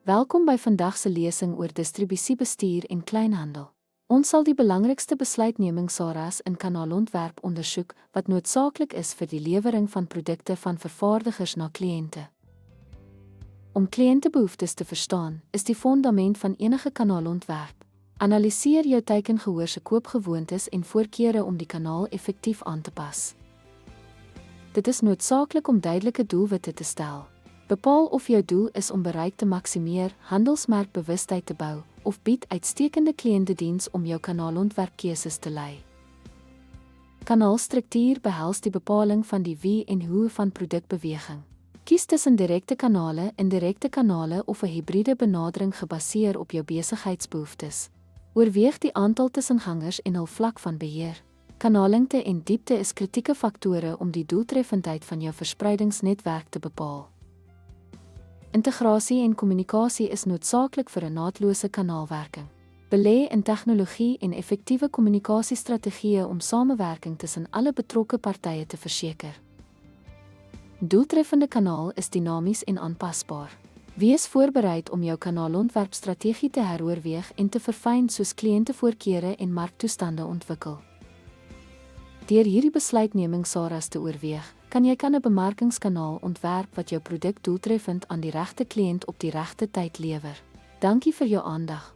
Welkom by vandag se lesing oor distribusiebestuur en kleinhandel. Ons sal die belangrikste besluitnemingsareas in kanaalontwerp ondersoek wat noodsaaklik is vir die lewering van produkte van vervaardigers na kliënte. Om kliëntebehoeftes te verstaan, is die fondament van enige kanaalontwerp. Analiseer jou teikengehoor se koopgewoontes en voorkeure om die kanaal effektief aan te pas. Dit is noodsaaklik om duidelike doelwitte te stel. Bepaal of jou doel is om bereik te maksimeer, handelsmerkbewustheid te bou, of bied uitstekende kliëntediens om jou kanaalontwerpkeuses te lei. Kanaalstruktuur behels die bepaling van die wie en hoe van produkbeweging. Kies tussen direkte kanale, indirekte kanale of 'n hibriede benadering gebaseer op jou besigheidsbehoeftes. Oorweeg die aantal tussengangers en hul vlak van beheer. Kanallengte en diepte is kritieke faktore om die doeltreffendheid van jou verspreidingsnetwerk te bepaal. Integrasie en kommunikasie is noodsaaklik vir 'n naatlose kanaalwerking. Belê in tegnologie en effektiewe kommunikasiestrategieë om samewerking tussen alle betrokke partye te verseker. Doeltreffende kanaal is dinamies en aanpasbaar. Wees voorbereid om jou kanaalontwerpstrategie te heroorweeg en te verfyn soos kliëntevoorkeure en marktoestande ontwikkel. Deur hierdie besluitnemingsareas te oorweeg, kan jy 'n bemarkingskanaal ontwerp wat jou produk doeltreffend aan die regte kliënt op die regte tyd lewer. Dankie vir jou aandag.